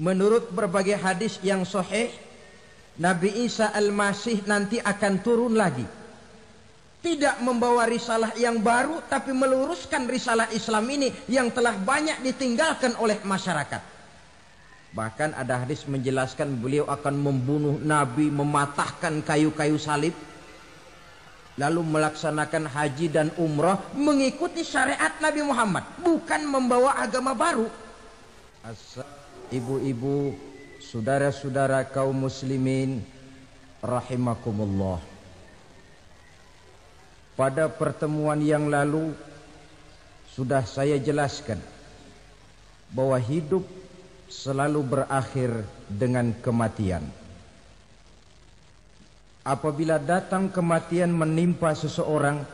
Menurut berbagai hadis yang sahih, Nabi Isa Al-Masih nanti akan turun lagi. Tidak membawa risalah yang baru, tapi meluruskan risalah Islam ini yang telah banyak ditinggalkan oleh masyarakat. Bahkan ada hadis menjelaskan beliau akan membunuh Nabi, mematahkan kayu-kayu salib, lalu melaksanakan haji dan umrah mengikuti syariat Nabi Muhammad, bukan membawa agama baru. Ibu-ibu, saudara-saudara kaum muslimin rahimakumullah. Pada pertemuan yang lalu sudah saya jelaskan bahwa hidup selalu berakhir dengan kematian. Apabila datang kematian menimpa seseorang,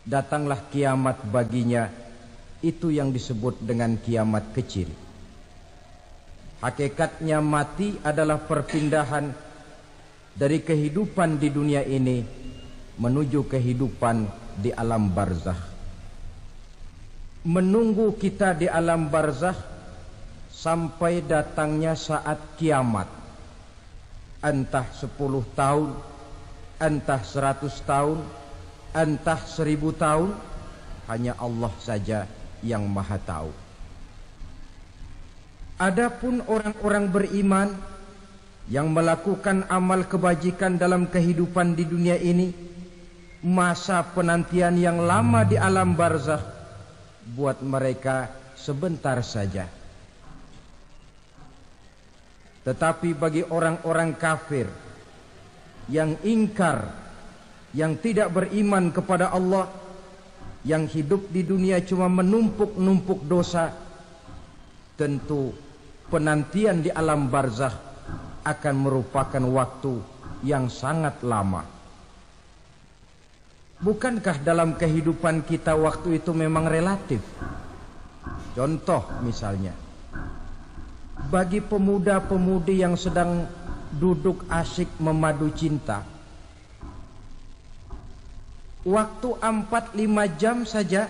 datanglah kiamat baginya. Itu yang disebut dengan kiamat kecil. Hakikatnya mati adalah perpindahan dari kehidupan di dunia ini menuju kehidupan di alam barzakh. Menunggu kita di alam barzakh sampai datangnya saat kiamat. Entah 10 tahun, entah 100 tahun, entah 1000 tahun, hanya Allah saja yang maha tahu. Adapun orang-orang beriman yang melakukan amal kebajikan dalam kehidupan di dunia ini, masa penantian yang lama di alam barzakh buat mereka sebentar saja. Tetapi bagi orang-orang kafir yang ingkar, yang tidak beriman kepada Allah, yang hidup di dunia cuma menumpuk-numpuk dosa, tentu penantian di alam barzakh akan merupakan waktu yang sangat lama. Bukankah dalam kehidupan kita waktu itu memang relatif? Contoh misalnya, bagi pemuda-pemudi yang sedang duduk asyik memadu cinta, waktu 4-5 jam saja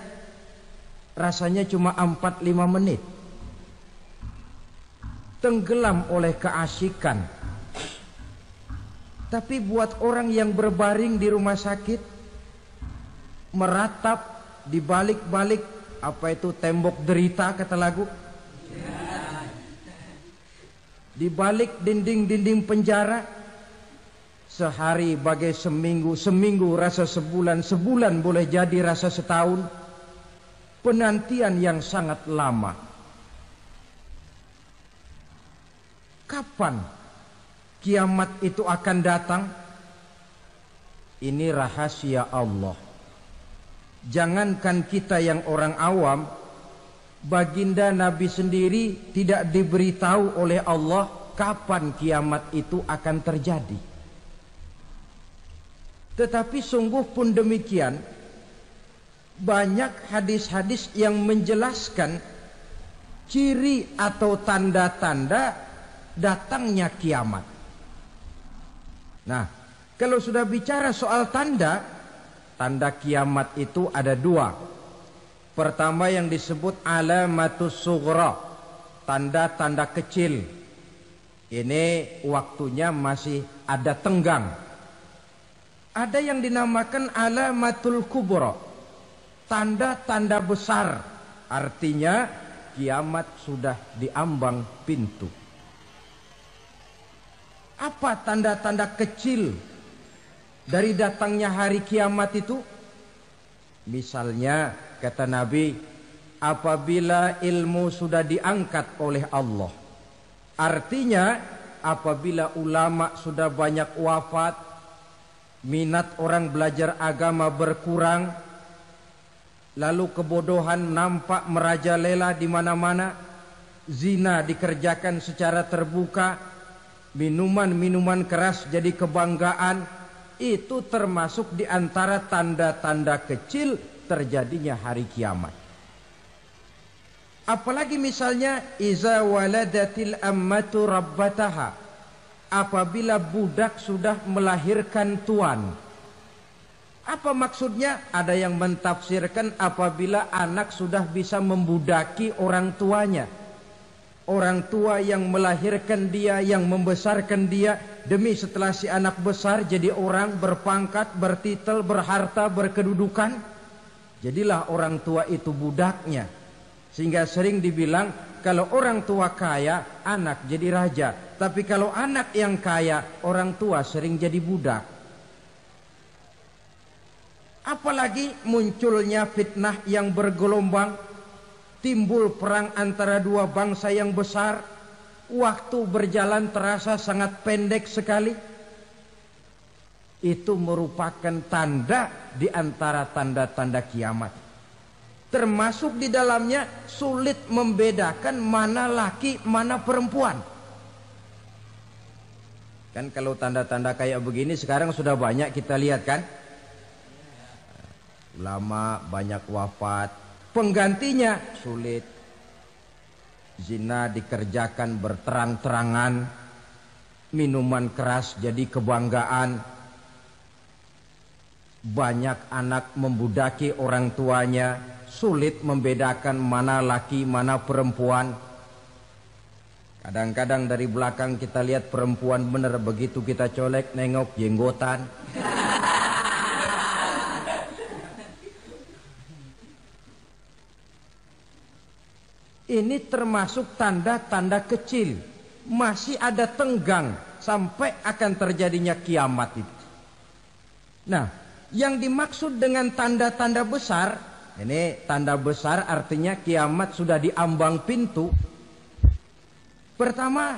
rasanya cuma 4-5 menit. Tenggelam oleh keasikan. Tapi buat orang yang berbaring di rumah sakit, meratap di balik-balik apa itu tembok derita kata lagu, di balik dinding-dinding penjara, sehari bagai seminggu, seminggu rasa sebulan, sebulan boleh jadi rasa setahun. Penantian yang sangat lama. Kapan kiamat itu akan datang? Ini rahasia Allah. Jangankan kita yang orang awam, baginda Nabi sendiri tidak diberitahu oleh Allah kapan kiamat itu akan terjadi. Tetapi sungguh pun demikian, banyak hadis-hadis yang menjelaskan ciri atau tanda-tanda datangnya kiamat. Nah, kalau sudah bicara soal tanda, tanda kiamat itu ada 2. Pertama yang disebut alamatus sughra, tanda-tanda kecil. Ini waktunya masih ada tenggang. Ada yang dinamakan alamatul kubra, tanda-tanda besar. Artinya kiamat sudah diambang pintu. Apa tanda-tanda kecil dari datangnya hari kiamat itu? Misalnya kata Nabi, apabila ilmu sudah diangkat oleh Allah. Artinya apabila ulama sudah banyak wafat, minat orang belajar agama berkurang, lalu kebodohan nampak merajalela di mana-mana, zina dikerjakan secara terbuka, minuman-minuman keras jadi kebanggaan, itu termasuk di antara tanda-tanda kecil terjadinya hari kiamat. Apalagi misalnya iza waladatil ammatu rabbataha, apabila budak sudah melahirkan tuan. Apa maksudnya? Ada yang mentafsirkan apabila anak sudah bisa membudaki orang tuanya. Orang tua yang melahirkan dia, yang membesarkan dia, demi setelah si anak besar jadi orang berpangkat, bertitel, berharta, berkedudukan, jadilah orang tua itu budaknya. Sehingga sering dibilang kalau orang tua kaya, anak jadi raja. Tapi kalau anak yang kaya, orang tua sering jadi budak. Apalagi munculnya fitnah yang bergelombang, timbul perang antara dua bangsa yang besar, waktu berjalan terasa sangat pendek sekali. Itu merupakan tanda di antara tanda-tanda kiamat. Termasuk di dalamnya sulit membedakan mana laki, mana perempuan. Kan kalau tanda-tanda kayak begini sekarang sudah banyak kita lihat kan. Ulama banyak wafat, penggantinya sulit. Zina dikerjakan berterang-terangan, minuman keras jadi kebanggaan, banyak anak membudaki orang tuanya, sulit membedakan mana laki mana perempuan. Kadang-kadang dari belakang kita lihat perempuan bener, begitu kita colek nengok jenggotan. Ini termasuk tanda-tanda kecil. Masih ada tenggang sampai akan terjadinya kiamat itu. Nah, yang dimaksud dengan tanda-tanda besar, ini tanda besar artinya kiamat sudah diambang pintu. Pertama,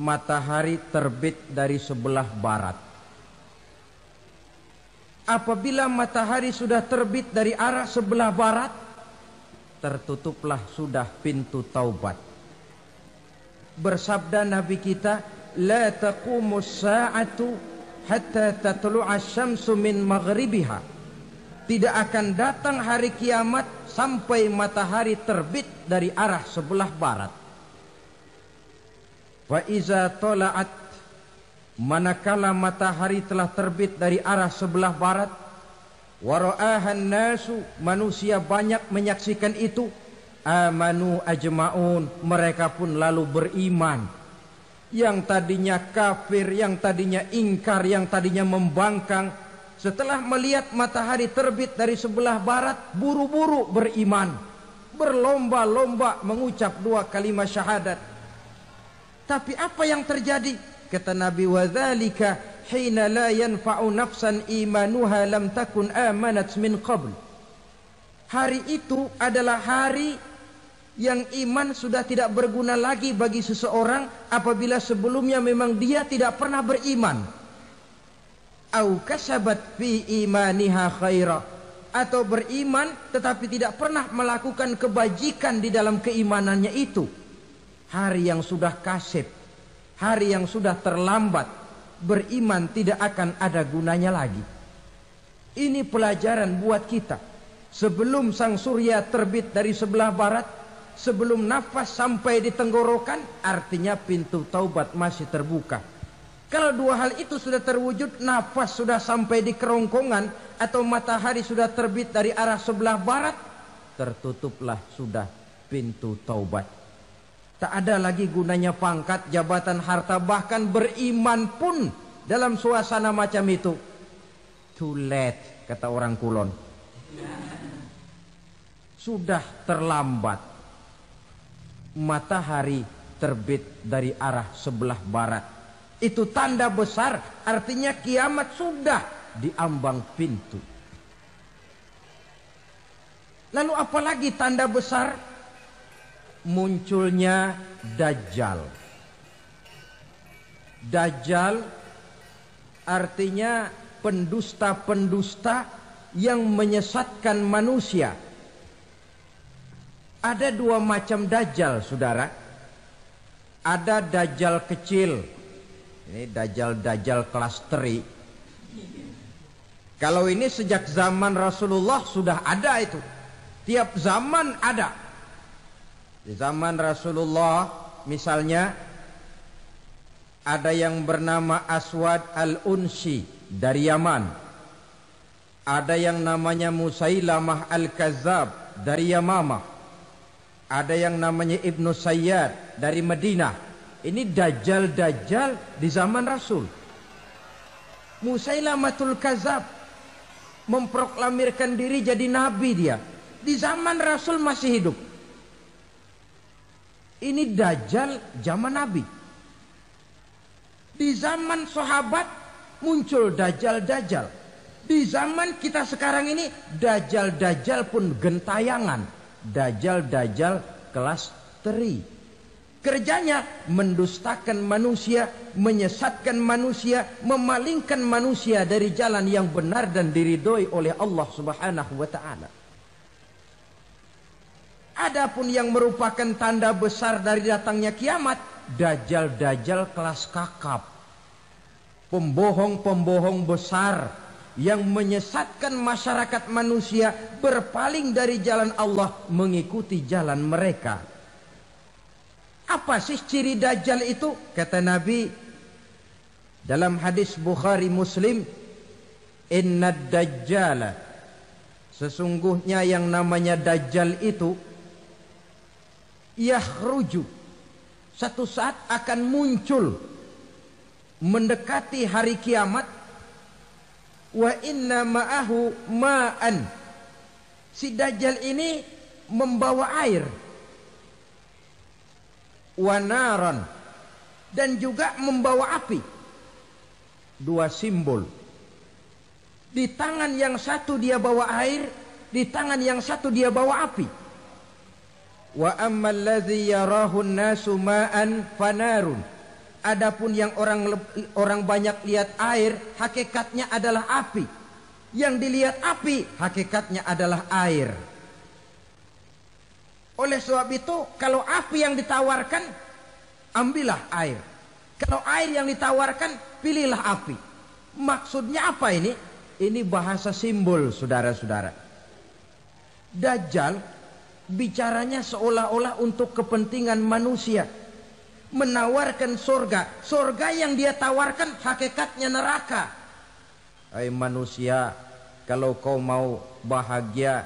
matahari terbit dari sebelah barat. Apabila matahari sudah terbit dari arah sebelah barat, tertutuplah sudah pintu taubat. Bersabda Nabi kita, la taqumus sa'atu hatta tatlu'a syamsu min maghribiha. Tidak akan datang hari kiamat sampai matahari terbit dari arah sebelah barat. Wa iza tala'at, manakala matahari telah terbit dari arah sebelah barat, wara'ahan nasu, manusia banyak menyaksikan itu, amanu ajma'un, mereka pun lalu beriman. Yang tadinya kafir, yang tadinya ingkar, yang tadinya membangkang, setelah melihat matahari terbit dari sebelah barat, buru-buru beriman, berlomba-lomba mengucap dua kalimat syahadat. Tapi apa yang terjadi? Kata Nabi, wadzalika hina la yanfa'u nafsan imanuha lam takun amanat min qabl. Hari itu adalah hari yang iman sudah tidak berguna lagi bagi seseorang apabila sebelumnya memang dia tidak pernah beriman. Au kasabat fi imaniha khaira, atau beriman tetapi tidak pernah melakukan kebajikan di dalam keimanannya itu. Hari yang sudah kasib, hari yang sudah terlambat, beriman tidak akan ada gunanya lagi. Ini pelajaran buat kita. Sebelum sang surya terbit dari sebelah barat, sebelum nafas sampai di tenggorokan, artinya pintu taubat masih terbuka. Kalau dua hal itu sudah terwujud, nafas sudah sampai di kerongkongan, atau matahari sudah terbit dari arah sebelah barat, tertutuplah sudah pintu taubat. Tak ada lagi gunanya pangkat, jabatan, harta, bahkan beriman pun dalam suasana macam itu. Too late, kata orang Kulon. Sudah terlambat. Matahari terbit dari arah sebelah barat. Itu tanda besar, artinya kiamat sudah diambang pintu. Lalu apalagi tanda besar? Munculnya Dajjal. Dajjal artinya pendusta-pendusta yang menyesatkan manusia. Ada dua macam Dajjal, saudara. Ada Dajjal kecil. Ini Dajjal kelas teri. Kalau ini sejak zaman Rasulullah sudah ada itu. Tiap zaman ada. Di zaman Rasulullah misalnya ada yang bernama Aswad al-Unsi dari Yaman. Ada yang namanya Musailamah al-Kazzab dari Yamamah. Ada yang namanya Ibnu Sayyad dari Madinah. Ini dajjal-dajjal di zaman Rasul. Musailamatul Kazab memproklamirkan diri jadi nabi dia. Di zaman Rasul masih hidup. Ini dajjal zaman Nabi. Di zaman sahabat muncul dajjal-dajjal. Di zaman kita sekarang ini dajjal-dajjal pun gentayangan. Dajjal-dajjal kelas teri. Kerjanya mendustakan manusia, menyesatkan manusia, memalingkan manusia dari jalan yang benar dan diridhoi oleh Allah Subhanahu wa taala. Adapun yang merupakan tanda besar dari datangnya kiamat, dajjal-dajjal kelas kakap. Pembohong-pembohong besar yang menyesatkan masyarakat manusia berpaling dari jalan Allah mengikuti jalan mereka. Apa sih ciri dajjal itu? Kata Nabi dalam hadis Bukhari Muslim, "Innad dajjala", sesungguhnya yang namanya dajjal itu yakhruju, satu saat akan muncul mendekati hari kiamat. Wa inna ma'ahu ma'an, si dajjal ini membawa air. Wa naran, dan juga membawa api. Dua simbol. Di tangan yang satu dia bawa air, di tangan yang satu dia bawa api. Wa ammal ladzi yarahu an-nasu ma'an fanarun. Adapun yang orang banyak lihat air, hakikatnya adalah api. Yang dilihat api, hakikatnya adalah air. Oleh sebab itu, kalau api yang ditawarkan, ambillah air. Kalau air yang ditawarkan, pilihlah api. Maksudnya apa ini? Ini bahasa simbol, saudara-saudara. Dajjal bicaranya seolah-olah untuk kepentingan manusia. Menawarkan surga. Surga yang dia tawarkan hakikatnya neraka. Hai manusia, kalau kau mau bahagia,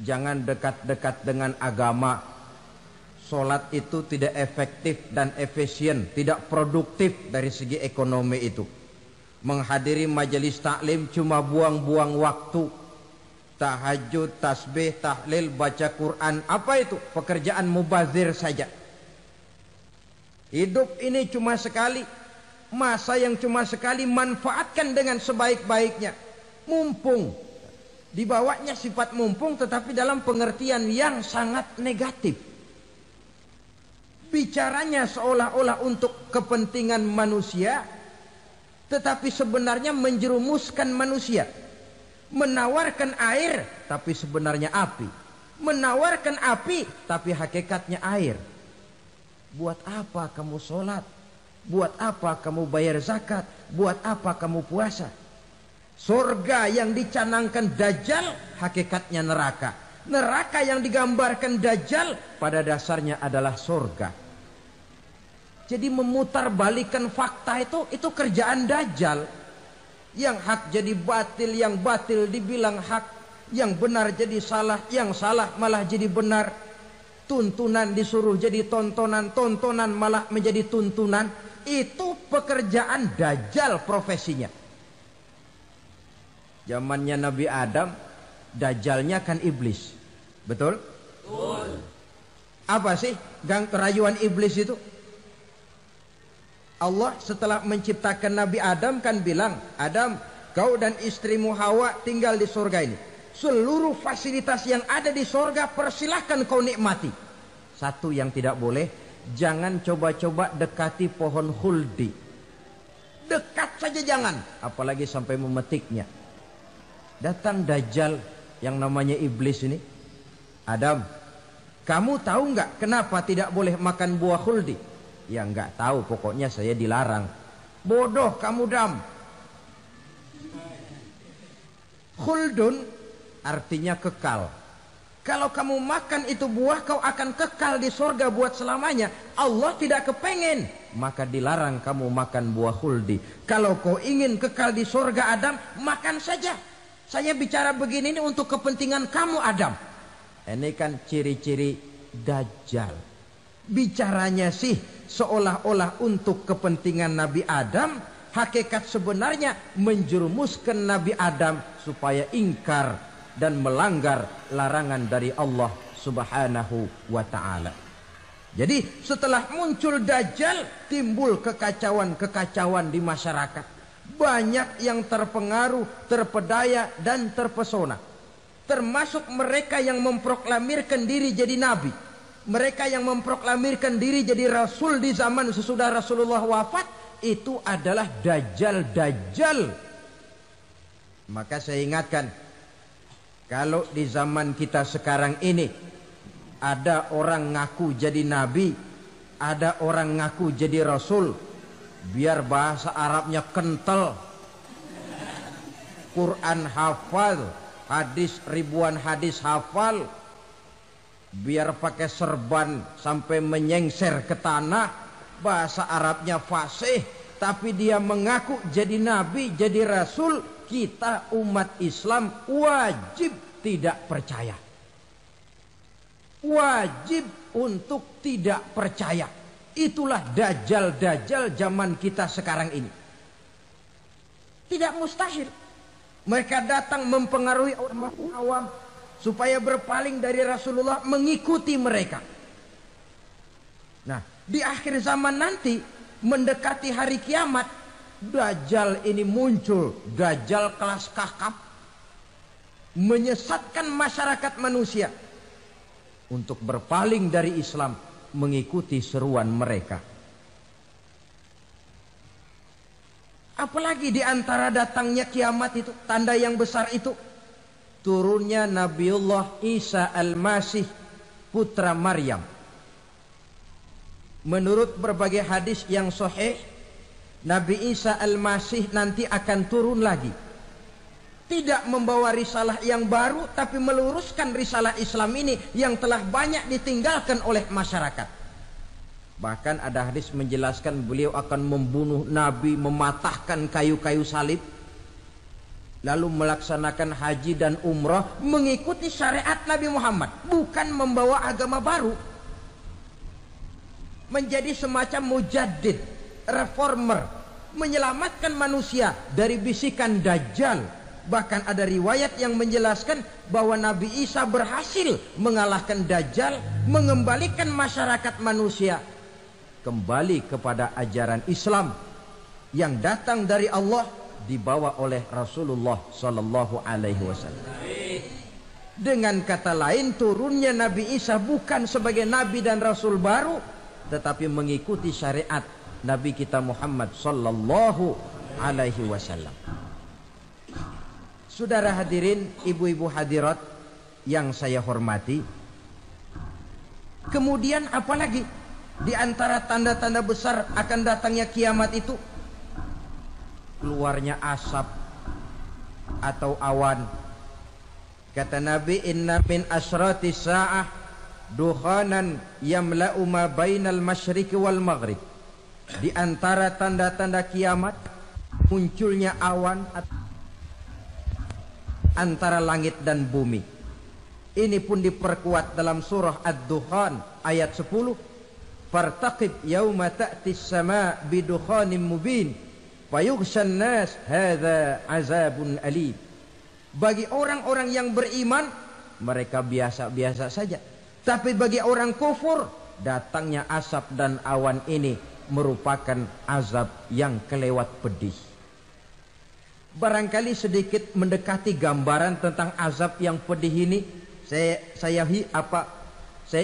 jangan dekat-dekat dengan agama. Solat itu tidak efektif dan efisien, tidak produktif dari segi ekonomi itu. Menghadiri majelis taklim cuma buang-buang waktu. Tahajud, tasbih, tahlil, baca Quran, apa itu? Pekerjaan mubazir saja. Hidup ini cuma sekali, masa yang cuma sekali, manfaatkan dengan sebaik-baiknya. Mumpung, dibawanya sifat mumpung tetapi dalam pengertian yang sangat negatif. Bicaranya seolah-olah untuk kepentingan manusia, tetapi sebenarnya menjerumuskan manusia. Menawarkan air, tapi sebenarnya api. Menawarkan api, tapi hakikatnya air. Buat apa kamu sholat? Buat apa kamu bayar zakat? Buat apa kamu puasa? Surga yang dicanangkan dajjal, hakikatnya neraka. Neraka yang digambarkan dajjal, pada dasarnya adalah surga. Jadi memutarbalikkan fakta itu kerjaan dajjal. Yang hak jadi batil, yang batil dibilang hak, yang benar jadi salah, yang salah malah jadi benar. Tuntunan disuruh jadi tontonan, tontonan malah menjadi tuntunan. Itu pekerjaan dajjal profesinya. Zamannya Nabi Adam, dajjalnya kan iblis. Betul? Betul. Apa sih gang kerayuan iblis itu? Allah setelah menciptakan Nabi Adam kan bilang, Adam, kau dan istrimu Hawa tinggal di surga ini. Seluruh fasilitas yang ada di surga persilahkan kau nikmati. Satu yang tidak boleh, jangan coba-coba dekati pohon khuldi. Dekat saja jangan, apalagi sampai memetiknya. Datang dajjal yang namanya iblis ini. Adam, kamu tahu nggak kenapa tidak boleh makan buah khuldi? Ya nggak tahu, pokoknya saya dilarang. Bodoh kamu Dam. Khuldun artinya kekal. Kalau kamu makan itu buah, kau akan kekal di surga buat selamanya. Allah tidak kepengen, maka dilarang kamu makan buah khuldi. Kalau kau ingin kekal di surga Adam, makan saja. Saya bicara begini ini untuk kepentingan kamu Adam. Ini kan ciri-ciri Dajjal. Bicaranya sih seolah-olah untuk kepentingan Nabi Adam, hakikat sebenarnya menjerumuskan Nabi Adam supaya ingkar dan melanggar larangan dari Allah Subhanahu wa ta'ala. Jadi setelah muncul Dajjal, timbul kekacauan-kekacauan di masyarakat. Banyak yang terpengaruh, terpedaya dan terpesona. Termasuk mereka yang memproklamirkan diri jadi nabi. Mereka yang memproklamirkan diri jadi rasul di zaman sesudah Rasulullah wafat. Itu adalah Dajjal-Dajjal. Maka saya ingatkan, kalau di zaman kita sekarang ini ada orang ngaku jadi nabi, ada orang ngaku jadi rasul, biar bahasa Arabnya kental, Quran hafal, hadis ribuan hadis hafal, biar pakai serban sampai menyengser ke tanah, bahasa Arabnya fasih, tapi dia mengaku jadi nabi, jadi rasul, kita umat Islam wajib tidak percaya. Wajib untuk tidak percaya. Itulah Dajjal-Dajjal zaman kita sekarang ini. Tidak mustahil mereka datang mempengaruhi orang awam supaya berpaling dari Rasulullah, mengikuti mereka. Nah, di akhir zaman nanti, mendekati hari kiamat, Dajjal ini muncul. Dajjal kelas kakap, menyesatkan masyarakat manusia untuk berpaling dari Islam, mengikuti seruan mereka. Apalagi di antara datangnya kiamat itu, tanda yang besar itu, turunnya Nabiullah Isa Al-Masih, putra Maryam. Menurut berbagai hadis yang sahih, Nabi Isa Al-Masih nanti akan turun lagi. Tidak membawa risalah yang baru, tapi meluruskan risalah Islam ini yang telah banyak ditinggalkan oleh masyarakat. Bahkan ada hadis menjelaskan beliau akan membunuh Nabi, mematahkan kayu-kayu salib, lalu melaksanakan haji dan umrah mengikuti syariat Nabi Muhammad, bukan membawa agama baru. Menjadi semacam mujaddid, reformer, menyelamatkan manusia dari bisikan Dajjal. Bahkan ada riwayat yang menjelaskan bahwa Nabi Isa berhasil mengalahkan Dajjal, mengembalikan masyarakat manusia kembali kepada ajaran Islam yang datang dari Allah, dibawa oleh Rasulullah Sallallahu Alaihi Wasallam. Dengan kata lain, turunnya Nabi Isa bukan sebagai Nabi dan Rasul baru, tetapi mengikuti syariat Nabi kita Muhammad Sallallahu Alaihi Wasallam. Saudara hadirin, ibu-ibu hadirat yang saya hormati, kemudian apalagi di antara tanda-tanda besar akan datangnya kiamat itu? Keluarnya asap atau awan. Kata Nabi, inna min asyrati sa'ah dukhanan yamla'u ma bainal masyriqi wal maghrib. Di antara tanda-tanda kiamat, munculnya awan antara langit dan bumi. Ini pun diperkuat dalam surah Ad-Dukhan ayat 10. Fartaqib yauma ta'tis sama' bidukhanim mubin fayughshan nas hadza azabun alim. Bagi orang-orang yang beriman, mereka biasa-biasa saja. Tapi bagi orang kufur, datangnya asap dan awan ini merupakan azab yang kelewat pedih. Barangkali sedikit mendekati gambaran tentang azab yang pedih ini, saya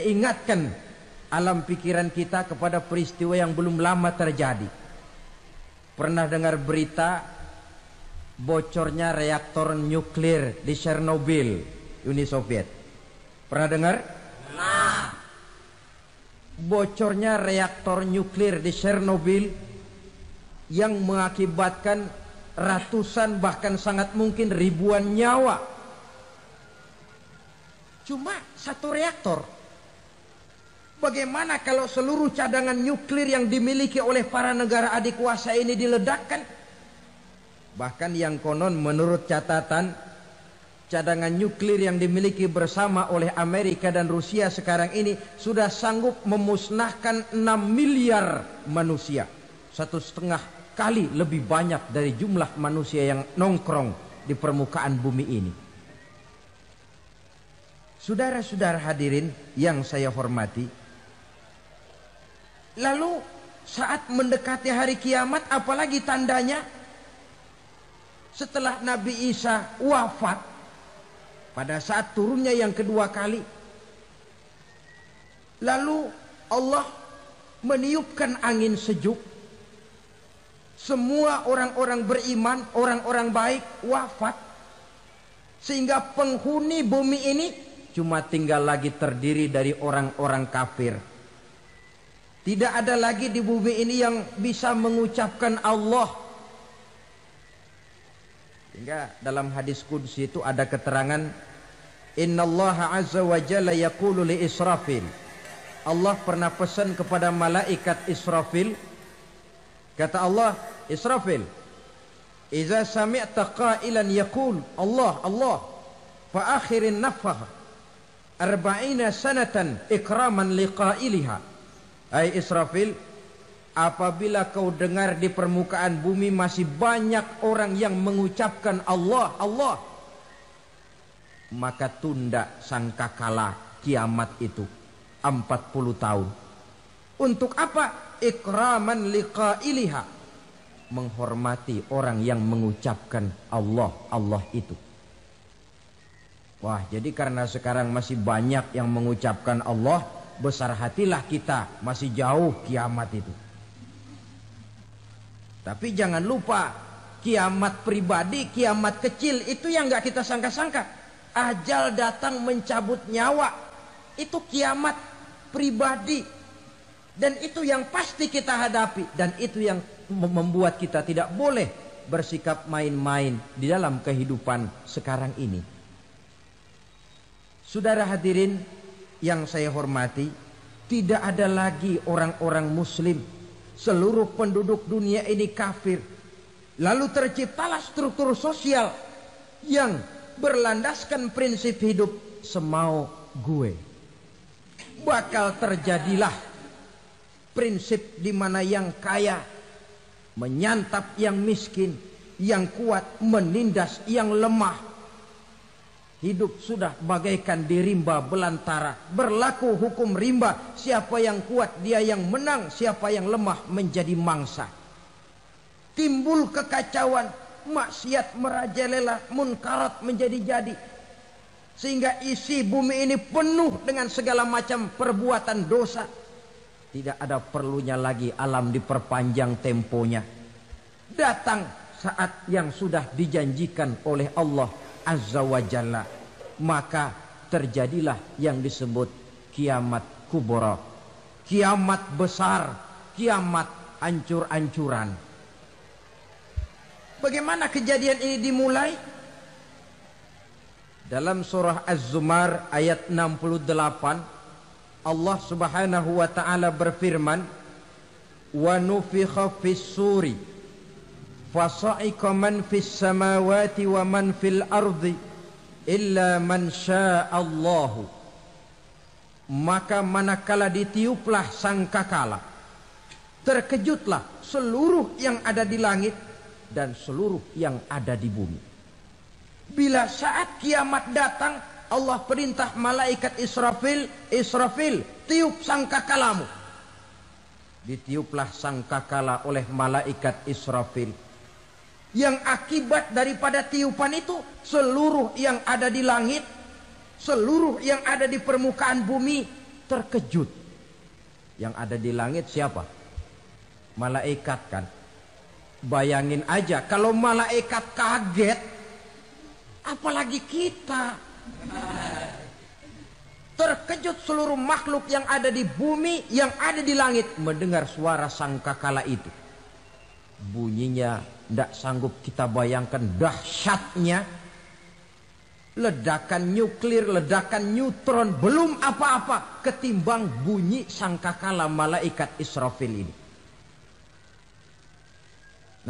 ingatkan alam pikiran kita kepada peristiwa yang belum lama terjadi. Pernah dengar berita bocornya reaktor nuklir di Chernobyl, Uni Soviet? Pernah dengar? Nah, bocornya reaktor nuklir di Chernobyl yang mengakibatkan ratusan bahkan sangat mungkin ribuan nyawa. Cuma satu reaktor. Bagaimana kalau seluruh cadangan nuklir yang dimiliki oleh para negara adik kuasa ini diledakkan? Bahkan yang konon menurut catatan cadangan nuklir yang dimiliki bersama oleh Amerika dan Rusia sekarang ini sudah sanggup memusnahkan 6 miliar manusia. 1,5 kali lebih banyak dari jumlah manusia yang nongkrong di permukaan bumi ini. Saudara-saudara hadirin yang saya hormati, lalu saat mendekati hari kiamat, apalagi tandanya? Setelah Nabi Isa wafat, pada saat turunnya yang kedua kali, lalu Allah meniupkan angin sejuk. Semua orang-orang beriman, orang-orang baik wafat, sehingga penghuni bumi ini cuma tinggal lagi terdiri dari orang-orang kafir. Tidak ada lagi di bumi ini yang bisa mengucapkan Allah. Sehingga dalam hadis qudsi itu ada keterangan, Innallaha azza wa jalla yaqulu li Israfil. Allah pernah pesan kepada malaikat Israfil. Kata Allah, Israfil, Iza sami'ta qailan yaqul Allah, Allah, fa akhirin nafah 40 sanatan ikraman liqailiha. Hai Israfil, apabila kau dengar di permukaan bumi masih banyak orang yang mengucapkan Allah, Allah, maka tunda sangkakala kiamat itu 40 tahun. Untuk apa? Ikraman liqailiha, menghormati orang yang mengucapkan Allah, Allah itu. Wah, jadi karena sekarang masih banyak yang mengucapkan Allah, besar hatilah kita, masih jauh kiamat itu. Tapi jangan lupa, kiamat pribadi, kiamat kecil itu yang gak kita sangka-sangka. Ajal datang mencabut nyawa, itu kiamat pribadi. Dan itu yang pasti kita hadapi. Dan itu yang membuat kita tidak boleh bersikap main-main di dalam kehidupan sekarang ini. Saudara hadirin yang saya hormati, tidak ada lagi orang-orang muslim. Seluruh penduduk dunia ini kafir. Lalu terciptalah struktur sosial yang berlandaskan prinsip hidup semau gue. Bakal terjadilah prinsip di mana yang kaya menyantap yang miskin, yang kuat menindas yang lemah. Hidup sudah bagaikan di rimba belantara. Berlaku hukum rimba. Siapa yang kuat dia yang menang. Siapa yang lemah menjadi mangsa. Timbul kekacauan. Maksiat merajalela. Munkarat menjadi-jadi. Sehingga isi bumi ini penuh dengan segala macam perbuatan dosa. Tidak ada perlunya lagi alam diperpanjang temponya. Datang saat yang sudah dijanjikan oleh Allah Azza wa Jalla, maka terjadilah yang disebut kiamat kubra, kiamat besar, kiamat ancur-ancuran. Bagaimana kejadian ini dimulai? Dalam surah Az-Zumar ayat 68, Allah Subhanahu wa taala berfirman, "Wa nufikha fis-suri fasa'iqa man fis samawati wa man fil ardi illa man sya'allahu." Maka manakala ditiuplah sangkakala, terkejutlah seluruh yang ada di langit dan seluruh yang ada di bumi. Bila saat kiamat datang, Allah perintah malaikat Israfil, Israfil, tiup sangkakalamu. Ditiuplah sangkakala oleh malaikat Israfil. Yang akibat daripada tiupan itu, seluruh yang ada di langit, seluruh yang ada di permukaan bumi terkejut. Yang ada di langit siapa? Malaikat kan. Bayangin aja kalau malaikat kaget, apalagi kita. Terkejut seluruh makhluk yang ada di bumi, yang ada di langit mendengar suara sangkakala itu. Bunyinya tidak sanggup kita bayangkan dahsyatnya. Ledakan nuklir, ledakan neutron, belum apa-apa ketimbang bunyi sangkakala malaikat Israfil ini.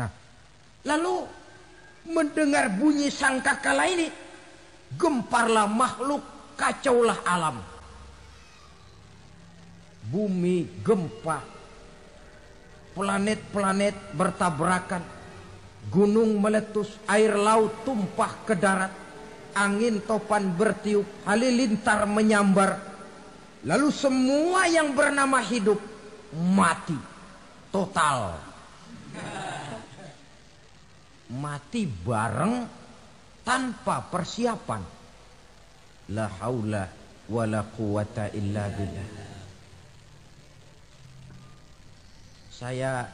Nah, lalu mendengar bunyi sangkakala ini, Gemparlah makhluk, kacaulah alam. Bumi gempa, planet-planet bertabrakan, gunung meletus, air laut tumpah ke darat, angin topan bertiup, halilintar menyambar. Lalu semua yang bernama hidup mati total. Mati bareng tanpa persiapan. La haula wala quwata illa billah. Saya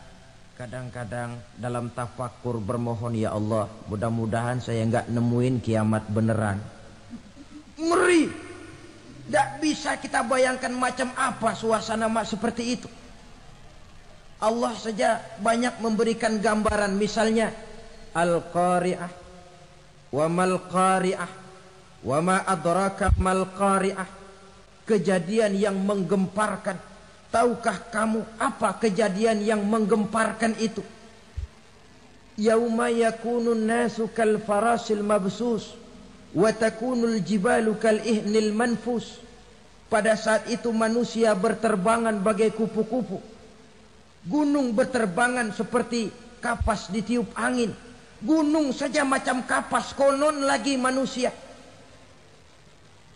kadang-kadang dalam tafakur bermohon, ya Allah, mudah-mudahan saya enggak nemuin kiamat beneran. Ngeri. Tidak bisa kita bayangkan macam apa suasana seperti itu. Allah saja banyak memberikan gambaran, misalnya Al-Qari'ah, wa mal qari'ah, wa ma adraka mal qari'ah. Kejadian yang menggemparkan. Tahukah kamu apa kejadian yang menggemparkan itu? Yauma yakunun nasu kal farasil mabsus wa takunul jibalu kal ihnil manfus. Pada saat itu manusia berterbangan bagai kupu-kupu. Gunung berterbangan seperti kapas ditiup angin. Gunung saja macam kapas, konon lagi manusia.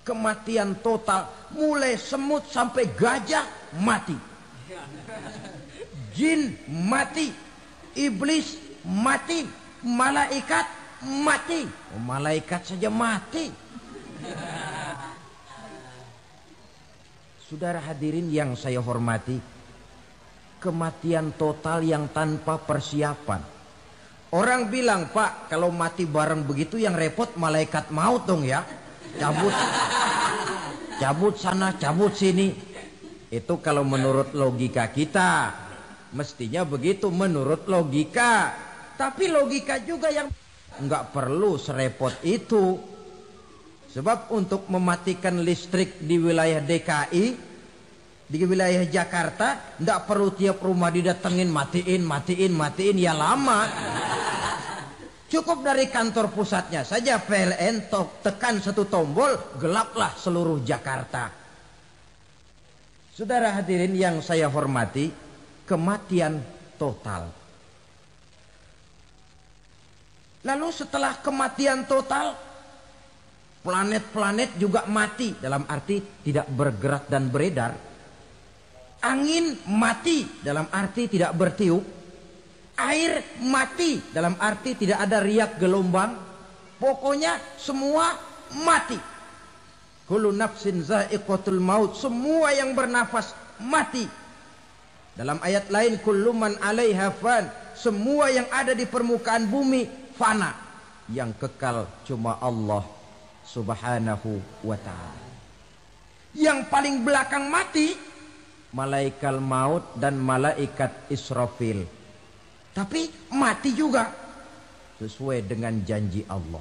Kematian total, mulai semut sampai gajah mati, jin mati, iblis mati, malaikat mati. Malaikat saja mati. Saudara hadirin yang saya hormati, kematian total yang tanpa persiapan. Orang bilang, Pak, kalau mati bareng begitu yang repot malaikat maut dong ya. Cabut sana, cabut sini. Itu kalau menurut logika kita, mestinya begitu menurut logika. Tapi logika juga yang nggak perlu serepot itu. Sebab untuk mematikan listrik di wilayah DKI, di wilayah Jakarta, nggak perlu tiap rumah didatengin, matiin, ya lama. Cukup dari kantor pusatnya saja PLN, tekan satu tombol, gelaplah seluruh Jakarta. Saudara hadirin yang saya hormati, kematian total. Lalu setelah kematian total, planet-planet juga mati, dalam arti tidak bergerak dan beredar. Angin mati, dalam arti tidak bertiup. Air mati, dalam arti tidak ada riak gelombang. Pokoknya semua mati. Kullu nafsin za'iqatul maut. Semua yang bernafas mati. Dalam ayat lain, kullu man 'alaiha fan. Semua yang ada di permukaan bumi fana. Yang kekal cuma Allah Subhanahu wa ta'ala. Yang paling belakang mati malaikat maut dan malaikat Israfil. Tapi mati juga sesuai dengan janji Allah.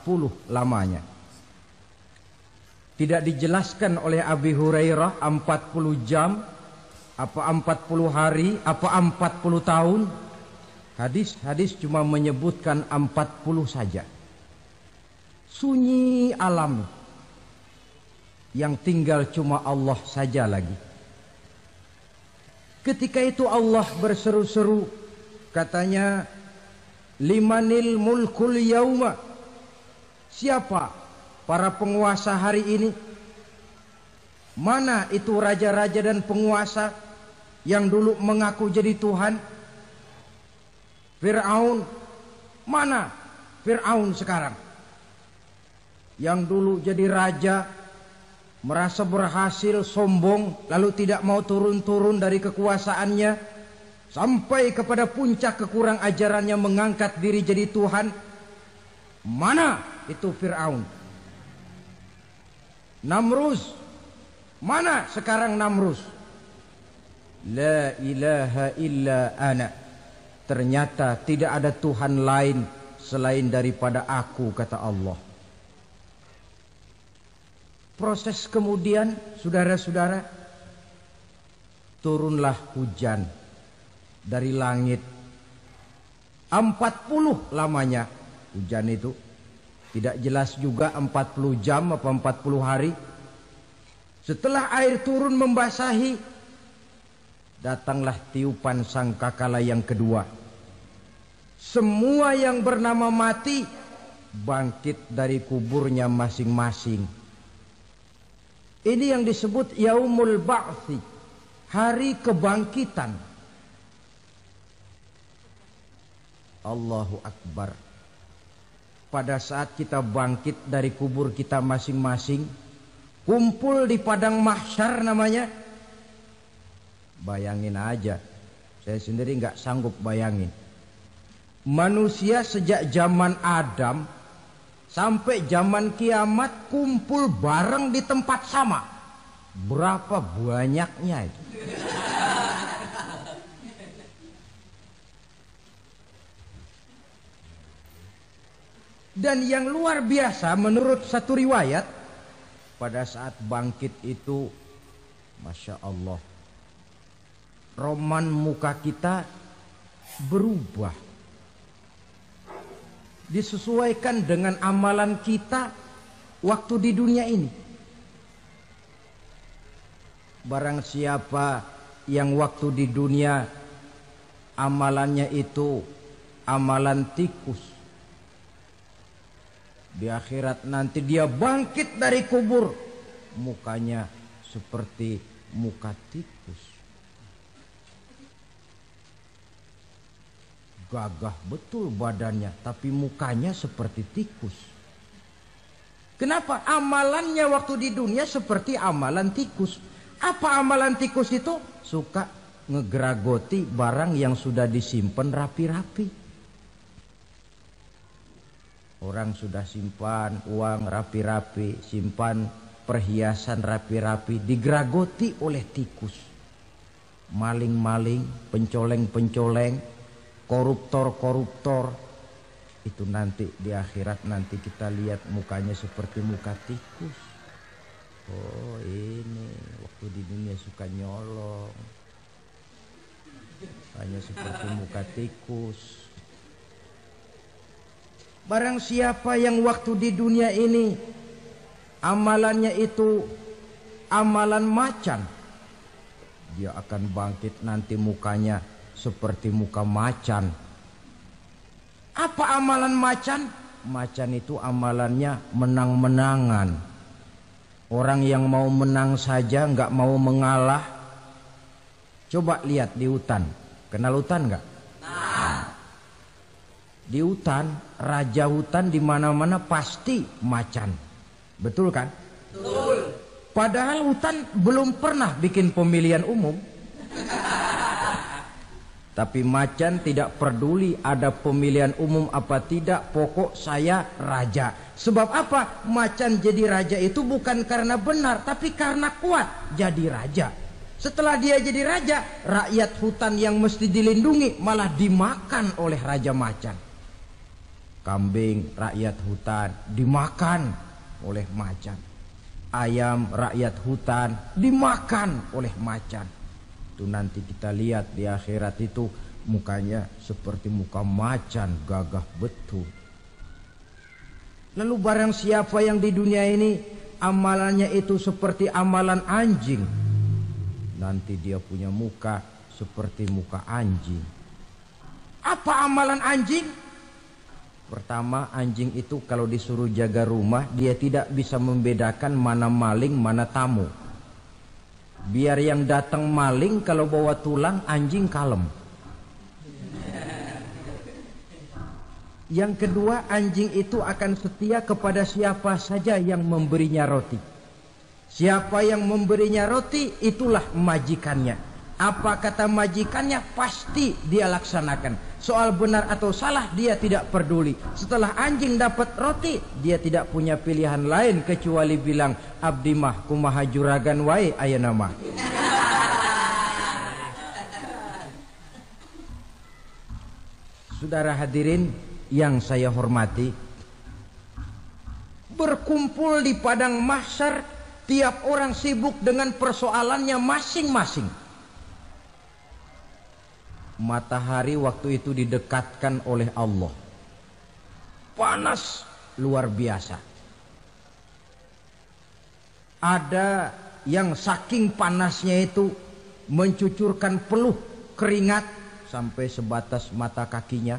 40 lamanya. Tidak dijelaskan oleh Abi Hurairah 40 jam, apa 40 hari, apa 40 tahun. Hadis-hadis cuma menyebutkan 40 saja. Sunyi alam. Yang tinggal cuma Allah saja lagi. Ketika itu Allah berseru-seru, katanya, limanil mulkul yauma. Siapa para penguasa hari ini? Mana itu raja-raja dan penguasa yang dulu mengaku jadi Tuhan? Fir'aun. Mana Fir'aun sekarang? Yang dulu jadi raja, merasa berhasil, sombong, lalu tidak mau turun-turun dari kekuasaannya, sampai kepada puncak kekurang ajarannya mengangkat diri jadi Tuhan. Mana itu Fir'aun? Namrus. Mana sekarang Namrus? La ilaha illa ana. Ternyata tidak ada Tuhan lain selain daripada aku, kata Allah. Proses kemudian, saudara-saudara, turunlah hujan dari langit. 40 lamanya hujan itu. Tidak jelas juga 40 jam apa 40 hari. Setelah air turun membasahi, datanglah tiupan sangkakala yang kedua. Semua yang bernama mati bangkit dari kuburnya masing-masing. Ini yang disebut Yaumul Ba'thi, hari kebangkitan. Allahu Akbar. Pada saat kita bangkit dari kubur kita masing-masing, kumpul di padang mahsyar namanya. Bayangin aja, saya sendiri nggak sanggup bayangin. Manusia sejak zaman Adam sampai zaman kiamat kumpul bareng di tempat sama. Berapa banyaknya itu? Dan yang luar biasa menurut satu riwayat, pada saat bangkit itu, Masya Allah, roman muka kita berubah. Disesuaikan dengan amalan kita waktu di dunia ini. Barang siapa yang waktu di dunia amalannya itu amalan tikus, di akhirat nanti dia bangkit dari kubur, mukanya seperti muka tikus. Gagah betul badannya, tapi mukanya seperti tikus. Kenapa? Amalannya waktu di dunia seperti amalan tikus. Apa amalan tikus itu? Suka ngegeragoti barang yang sudah disimpan rapi-rapi. Orang sudah simpan uang rapi-rapi, simpan perhiasan rapi-rapi, digeragoti oleh tikus. Maling-maling, pencoleng-pencoleng, koruptor-koruptor. Itu nanti di akhirat nanti kita lihat mukanya seperti muka tikus. Oh ini waktu di dunia suka nyolong, hanya seperti muka tikus. Barang siapa yang waktu di dunia ini amalannya itu amalan macan, dia akan bangkit nanti mukanya seperti muka macan. Apa amalan macan? Macan itu amalannya menang-menangan. Orang yang mau menang saja nggak mau mengalah. Coba lihat di hutan. Kenal hutan nggak? Di hutan, raja hutan di mana-mana pasti macan. Betul kan? Betul. Padahal hutan belum pernah bikin pemilihan umum. Tapi macan tidak peduli ada pemilihan umum apa tidak, pokok saya raja. Sebab apa? Macan jadi raja itu bukan karena benar, tapi karena kuat jadi raja. Setelah dia jadi raja, rakyat hutan yang mesti dilindungi malah dimakan oleh raja macan. Kambing rakyat hutan dimakan oleh macan. Ayam rakyat hutan dimakan oleh macan. Itu nanti kita lihat di akhirat itu mukanya seperti muka macan, gagah betul. Lalu barang siapa yang di dunia ini amalannya itu seperti amalan anjing, nanti dia punya muka seperti muka anjing. Apa amalan anjing? Pertama, anjing itu kalau disuruh jaga rumah, dia tidak bisa membedakan mana maling, mana tamu. Biar yang datang maling, kalau bawa tulang, anjing kalem. Yang kedua, anjing itu akan setia kepada siapa saja yang memberinya roti. Siapa yang memberinya roti, itulah majikannya. Apa kata majikannya, pasti dia laksanakan. Soal benar atau salah dia tidak peduli. Setelah anjing dapat roti, dia tidak punya pilihan lain kecuali bilang, abdi mah kumaha juragan wae ayeuna mah. Saudara hadirin yang saya hormati, berkumpul di padang mahsyar, tiap orang sibuk dengan persoalannya masing-masing. Matahari waktu itu didekatkan oleh Allah. Panas luar biasa. Ada yang saking panasnya itu mencucurkan peluh keringat sampai sebatas mata kakinya.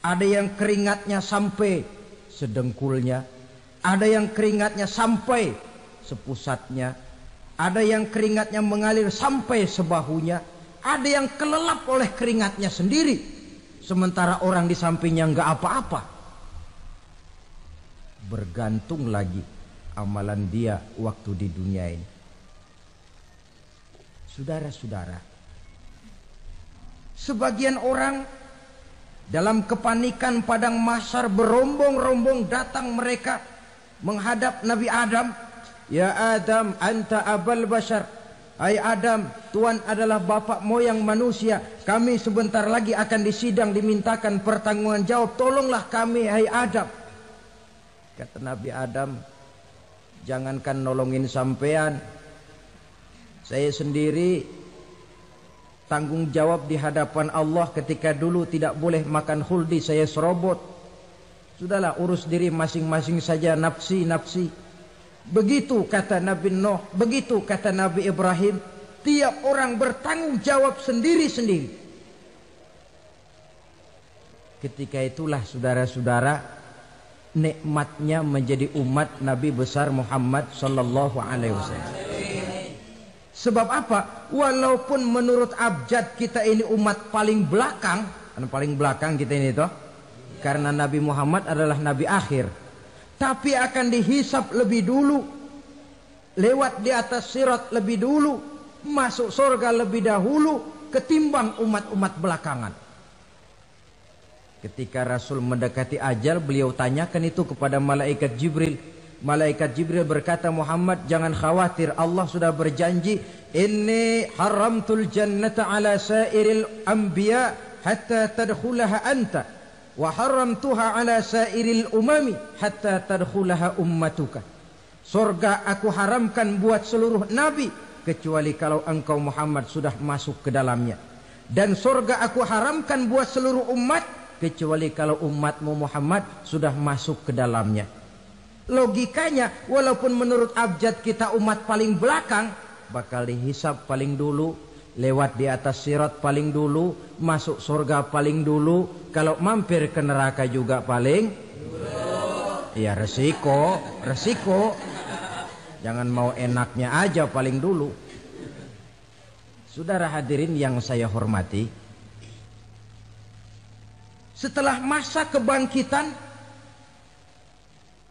Ada yang keringatnya sampai sedengkulnya. Ada yang keringatnya sampai sepusatnya. Ada yang keringatnya mengalir sampai sebahunya. Ada yang kelelap oleh keringatnya sendiri, sementara orang di sampingnya nggak apa-apa. Bergantung lagi amalan dia waktu di dunia ini. Saudara-saudara, sebagian orang dalam kepanikan padang mahsyar berombong-rombong datang mereka menghadap Nabi Adam. Ya Adam, anta abal bashar. Hai Adam, Tuhan adalah bapak moyang manusia. Kami sebentar lagi akan disidang, dimintakan pertanggungan jawab. Tolonglah kami, hai Adam. Kata Nabi Adam, jangankan nolongin sampean, saya sendiri tanggung jawab di hadapan Allah ketika dulu tidak boleh makan khuldi, saya serobot. Sudahlah, urus diri masing-masing saja, nafsi. Begitu kata Nabi Nuh, begitu kata Nabi Ibrahim. Tiap orang bertanggung jawab sendiri-sendiri. Ketika itulah saudara-saudara, nikmatnya menjadi umat Nabi besar Muhammad sallallahu alaihi wasallam. Sebab apa? Walaupun menurut abjad kita ini umat paling belakang, kan paling belakang kita ini toh, karena Nabi Muhammad adalah Nabi akhir. Tapi akan dihisap lebih dulu, lewat di atas sirat lebih dulu, masuk surga lebih dahulu ketimbang umat-umat belakangan. Ketika Rasul mendekati ajal, beliau tanyakan itu kepada malaikat Jibril. Malaikat Jibril berkata, Muhammad jangan khawatir, Allah sudah berjanji, inni haramtul jannata ala sairil anbiya hatta tadkhulaha anta. Wa haramtuha ala sairil umami hatta tadkhulaha ummatuka. Surga aku haramkan buat seluruh nabi kecuali kalau engkau Muhammad sudah masuk ke dalamnya. Dan surga aku haramkan buat seluruh umat kecuali kalau umatmu Muhammad sudah masuk ke dalamnya. Logikanya, walaupun menurut abjad kita umat paling belakang, bakal dihisab paling dulu, lewat di atas sirat paling dulu, masuk surga paling dulu, kalau mampir ke neraka juga paling dulu. Ya resiko. Jangan mau enaknya aja paling dulu. Saudara hadirin yang saya hormati, setelah masa kebangkitan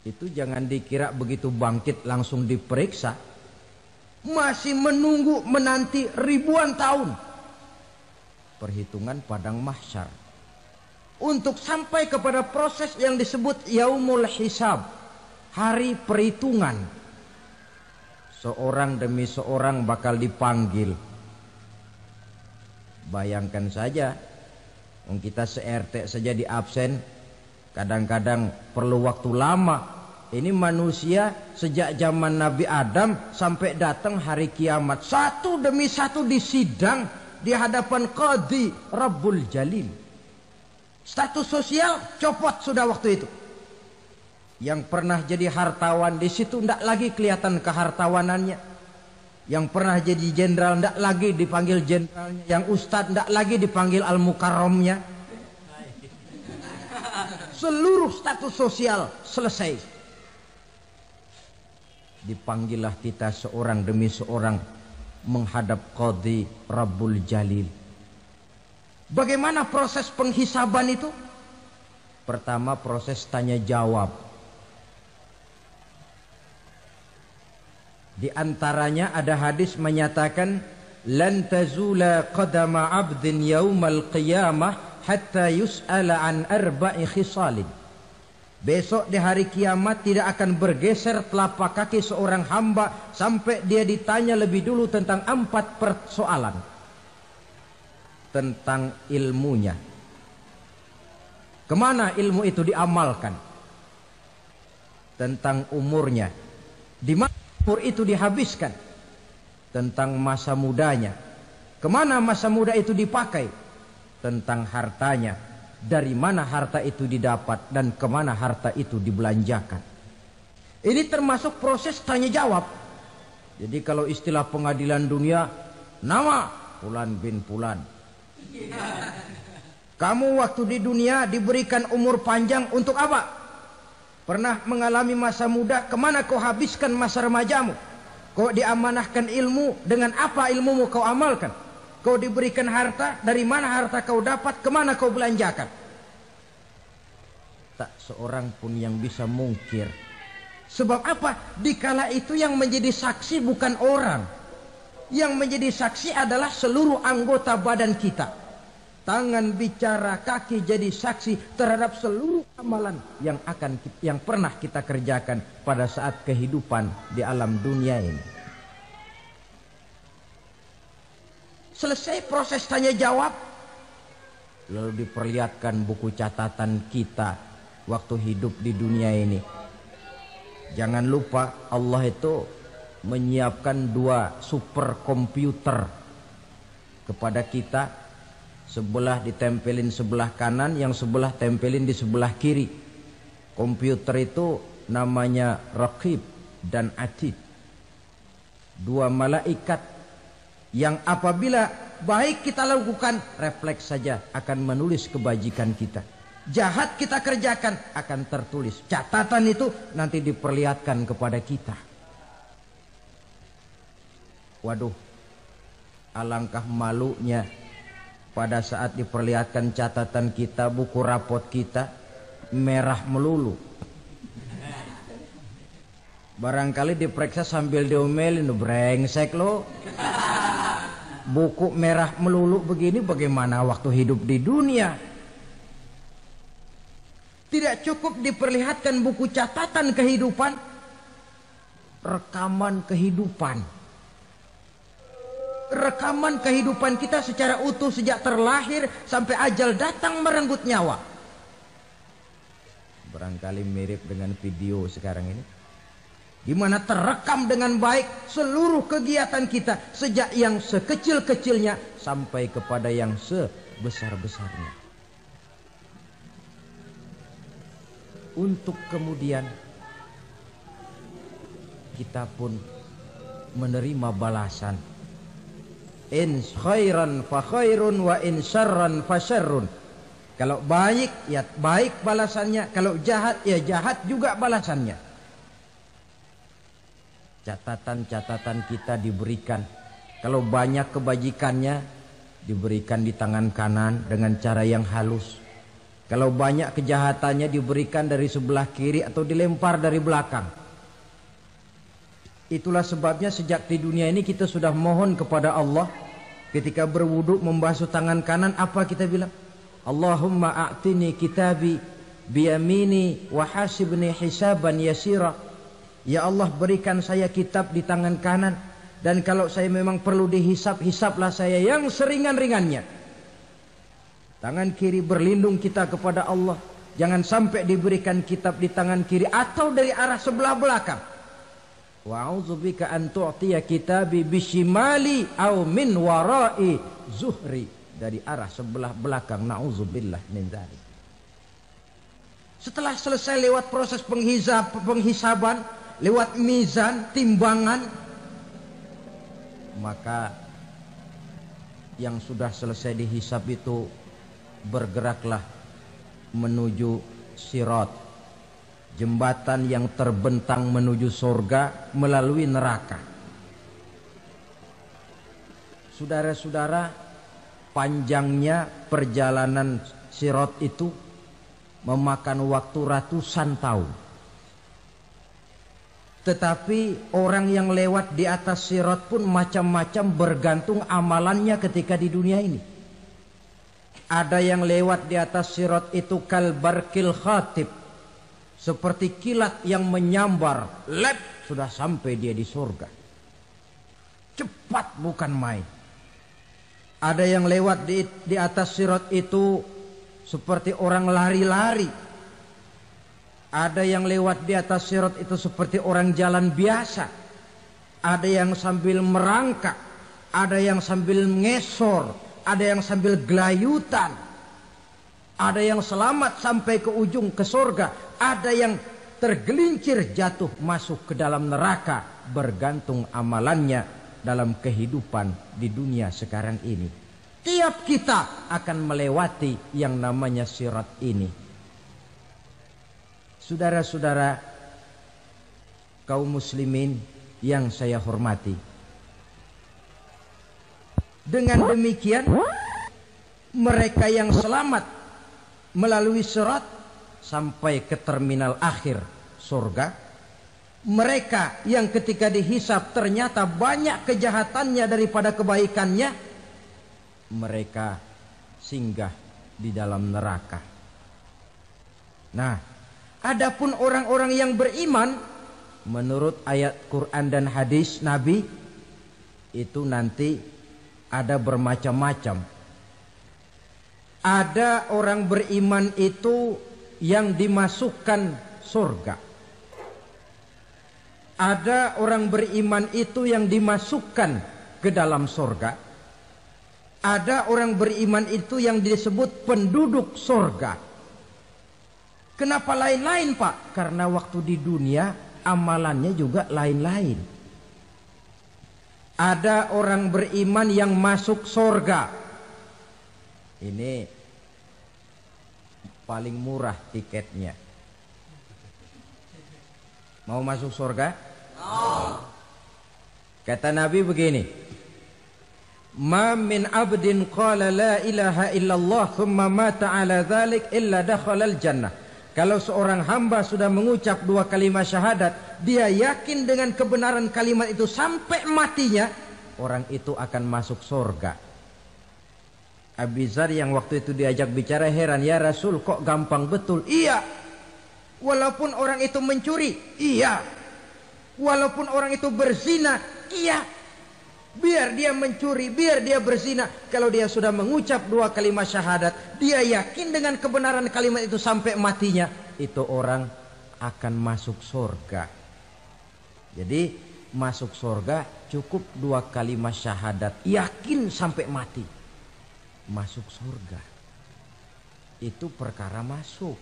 itu jangan dikira begitu bangkit langsung diperiksa. Masih menunggu menanti ribuan tahun perhitungan padang mahsyar untuk sampai kepada proses yang disebut yaumul hisab, hari perhitungan. Seorang demi seorang bakal dipanggil. Bayangkan saja, kita se-RT saja di absen, kadang-kadang perlu waktu lama. Ini manusia sejak zaman Nabi Adam sampai datang hari kiamat, satu demi satu disidang di hadapan Qadhi Rabbul Jalil. Status sosial copot sudah waktu itu. Yang pernah jadi hartawan di situ tidak lagi kelihatan kehartawanannya. Yang pernah jadi jenderal tidak lagi dipanggil jenderalnya. Yang ustadz tidak lagi dipanggil al-mukarramnya. Seluruh status sosial selesai. Dipanggillah kita seorang demi seorang menghadap Qadhi Rabbul Jalil. Bagaimana proses penghisaban itu? Pertama proses tanya jawab. Di antaranya ada hadis menyatakan lan tazula qadama 'abdin yaumal qiyamah hatta yus'ala an arba'i khisalin. Besok di hari kiamat tidak akan bergeser telapak kaki seorang hamba sampai dia ditanya lebih dulu tentang 4 persoalan. Tentang ilmunya. Kemana ilmu itu diamalkan? Tentang umurnya. Di mana umur itu dihabiskan? Tentang masa mudanya. Kemana masa muda itu dipakai? tentang hartanya, dari mana harta itu didapat dan kemana harta itu dibelanjakan. Ini termasuk proses tanya jawab. Jadi kalau istilah pengadilan dunia, nama Fulan bin Fulan. Kamu waktu di dunia diberikan umur panjang untuk apa? Pernah mengalami masa muda, kemana kau habiskan masa remajamu? Kau diamanahkan ilmu, dengan apa ilmumu kau amalkan? Kau diberikan harta, dari mana harta kau dapat, kemana kau belanjakan? Tak seorang pun yang bisa mungkir. Sebab apa? Dikala itu yang menjadi saksi bukan orang. Yang menjadi saksi adalah seluruh anggota badan kita. Tangan bicara, kaki jadi saksi terhadap seluruh amalan yang pernah kita kerjakan pada saat kehidupan di alam dunia ini. Selesai proses tanya jawab, lalu diperlihatkan buku catatan kita waktu hidup di dunia ini. Jangan lupa Allah itu menyiapkan 2 superkomputer kepada kita. Sebelah ditempelin sebelah kanan, yang sebelah tempelin di sebelah kiri. Komputer itu namanya Raqib dan Atid. 2 malaikat yang apabila baik kita lakukan, refleks saja akan menulis kebajikan kita. Jahat kita kerjakan, akan tertulis. Catatan itu nanti diperlihatkan kepada kita. Waduh, alangkah malunya pada saat diperlihatkan catatan kita, buku rapot kita merah melulu. Barangkali diperiksa sambil diomelin, brengsek lo. Buku merah melulu begini, bagaimana waktu hidup di dunia? Tidak cukup diperlihatkan buku catatan kehidupan, rekaman kehidupan. Rekaman kehidupan kita secara utuh sejak terlahir sampai ajal datang merenggut nyawa. Barangkali mirip dengan video sekarang ini, di mana terekam dengan baik seluruh kegiatan kita sejak yang sekecil-kecilnya sampai kepada yang sebesar-besarnya. Untuk kemudian kita pun menerima balasan. In khairan fa khairun wa in syarran fa syarrun. Kalau baik ya baik balasannya, kalau jahat ya jahat juga balasannya. Catatan-catatan kita diberikan. Kalau banyak kebajikannya diberikan di tangan kanan dengan cara yang halus. Kalau banyak kejahatannya diberikan dari sebelah kiri atau dilempar dari belakang. Itulah sebabnya sejak di dunia ini kita sudah mohon kepada Allah. Ketika berwudu membasuh tangan kanan, apa kita bilang? Allahumma a'tini kitabi biyamini wa hasibni hisaban yasira. Ya Allah, berikan saya kitab di tangan kanan, dan kalau saya memang perlu dihisap, hisaplah saya yang seringan-ringannya. Tangan kiri berlindung kita kepada Allah. Jangan sampai diberikan kitab di tangan kiri atau dari arah sebelah belakang. Wa'udzubika an tu'tiya kitabi bishimali au min warai zuhri, dari arah sebelah belakang. Na'udzubillah min dzalik. Setelah selesai lewat proses penghisaban, lewat mizan, timbangan, maka yang sudah selesai dihisab itu bergeraklah menuju sirat, jembatan yang terbentang menuju surga melalui neraka. Saudara-saudara, panjangnya perjalanan sirat itu memakan waktu ratusan tahun. Tetapi orang yang lewat di atas sirat pun macam-macam, bergantung amalannya ketika di dunia ini. Ada yang lewat di atas sirat itu kalbarkil khatib, seperti kilat yang menyambar, lep, sudah sampai dia di surga. Cepat bukan main. Ada yang lewat di atas sirat itu seperti orang lari-lari. Ada yang lewat di atas sirat itu seperti orang jalan biasa. Ada yang sambil merangkak, ada yang sambil ngesor, ada yang sambil gelayutan, ada yang selamat sampai ke ujung ke surga, ada yang tergelincir jatuh masuk ke dalam neraka, bergantung amalannya dalam kehidupan di dunia sekarang ini. Tiap kita akan melewati yang namanya sirat ini. Saudara-saudara kaum muslimin yang saya hormati, dengan demikian mereka yang selamat melalui sirat sampai ke terminal akhir surga, mereka yang ketika dihisab ternyata banyak kejahatannya daripada kebaikannya, mereka singgah di dalam neraka. Nah, adapun orang-orang yang beriman menurut ayat Quran dan hadis Nabi itu nanti ada bermacam-macam. Ada orang beriman itu yang dimasukkan surga. Ada orang beriman itu yang dimasukkan ke dalam surga. Ada orang beriman itu yang disebut penduduk surga. Kenapa lain-lain, Pak? Karena waktu di dunia amalannya juga lain-lain. Ada orang beriman yang masuk surga. Ini paling murah tiketnya. Mau masuk surga? Kata Nabi begini, ma min abdin qala la ilaha illallah thumma mata ala dhalik illa dakhala al-jannah. Kalau seorang hamba sudah mengucap dua kalimat syahadat, dia yakin dengan kebenaran kalimat itu sampai matinya, orang itu akan masuk surga. Abi Dzar yang waktu itu diajak bicara heran, ya Rasul kok gampang betul? Iya. Walaupun orang itu mencuri, iya. Walaupun orang itu berzina, iya. Biar dia mencuri, biar dia berzina, kalau dia sudah mengucap dua kalimat syahadat, dia yakin dengan kebenaran kalimat itu sampai matinya, itu orang akan masuk surga. Jadi masuk surga cukup dua kalimat syahadat, yakin sampai mati, masuk surga. Itu perkara masuk.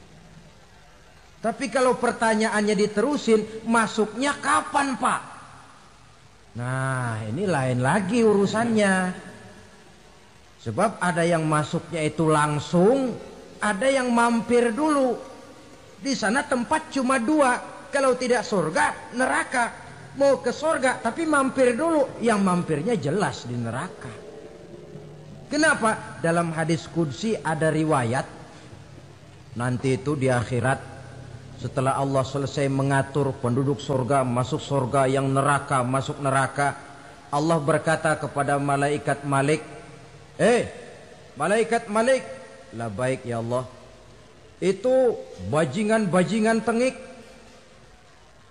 Tapi kalau pertanyaannya diterusin, masuknya kapan, Pak? Nah, ini lain lagi urusannya. Sebab ada yang masuknya itu langsung, ada yang mampir dulu. Di sana tempat cuma dua, kalau tidak surga, neraka. Mau ke surga tapi mampir dulu, yang mampirnya jelas di neraka. Kenapa? Dalam hadis qudsi ada riwayat, nanti itu di akhirat, setelah Allah selesai mengatur penduduk surga masuk surga, yang neraka masuk neraka, Allah berkata kepada malaikat Malik, malaikat Malik, labaik ya Allah, itu bajingan-bajingan tengik,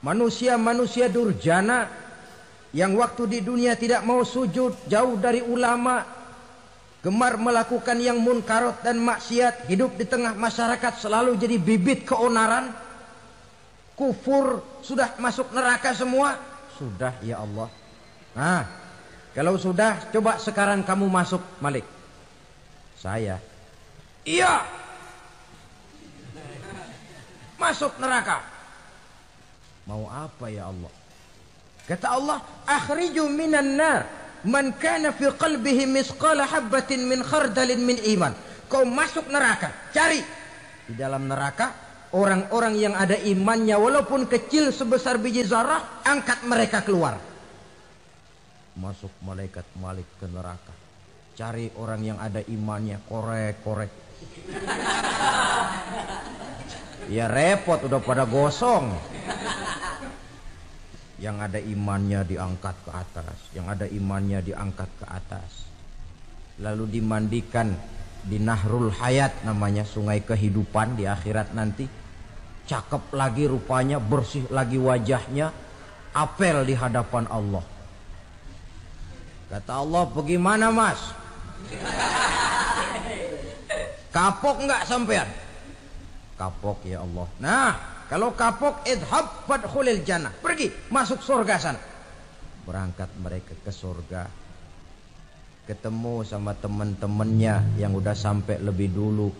manusia-manusia durjana yang waktu di dunia tidak mau sujud, jauh dari ulama, gemar melakukan yang munkarat dan maksiat, hidup di tengah masyarakat selalu jadi bibit keonaran, kufur, sudah masuk neraka semua. Sudah ya Allah. Nah, kalau sudah, coba sekarang kamu masuk, Malik. Saya, iya, masuk neraka. Mau apa ya Allah? Kata Allah, akhriju minan nar man kana fi qalbihi misqala habbatin min khardalin min iman. Kau masuk neraka, cari di dalam neraka orang-orang yang ada imannya walaupun kecil sebesar biji zarah, angkat mereka keluar. Masuk malaikat Malik ke neraka, cari orang yang ada imannya, korek-korek. Ya repot, udah pada gosong. Yang ada imannya diangkat ke atas, yang ada imannya diangkat ke atas, lalu dimandikan di Nahrul Hayat, namanya sungai kehidupan di akhirat nanti. Cakep lagi rupanya, bersih lagi wajahnya, apel di hadapan Allah. Kata Allah, bagaimana mas? Kapok nggak sampean? Kapok ya Allah. Nah, kalau kapok, idhab fadkhulil jannah, pergi masuk surga sana. Berangkat mereka ke surga. ketemu sama temen-temennya yang udah sampai lebih dulu,